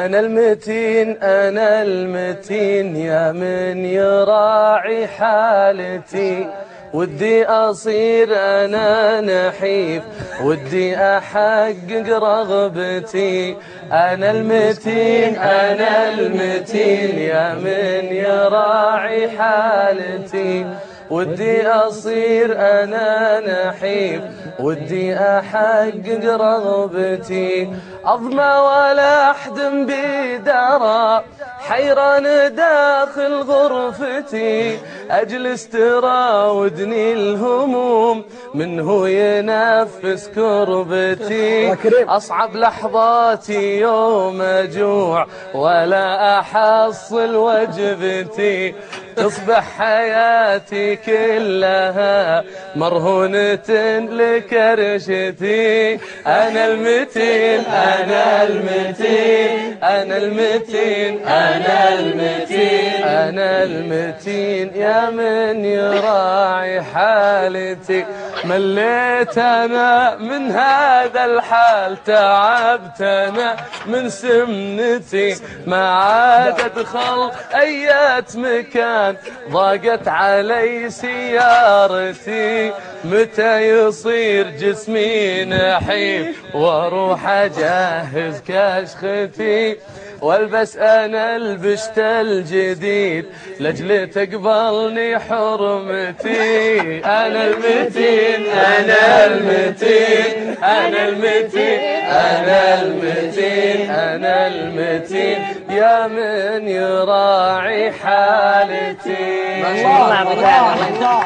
أنا المتين أنا المتين يا من يراعي حالتي، ودي أصير أنا نحيف ودي أحقق رغبتي. أنا المتين أنا المتين يا من يراعي حالتي، ودي أصير أنا نحيف ودي أحقق رغبتي. أظمى ولا أحدم بدرى حيران داخل غرفتي، أجلس تراودني الهموم منه ينفس كربتي. أصعب لحظاتي يوم أجوع ولا أحصل وجبتي، تصبح حياتي كلها مرهونة لكرشتي. أنا المتين أنا المتين أنا المتين أنا المتين أنا المتين يا من يراعي حالتي. مليت أنا من هذا الحال تعبت أنا من سمنتي، ما عاد أدخل أيات مكان ضاقت علي سيارتي. متى يصير جسمي نحيف واروح اجهز كشختي، والبس انا البشت الجديد لاجل تقبلني حرمتي. انا المتين انا المتين انا المتين انا المتين انا المتين يا من يراعي حالتي. ما شاء الله.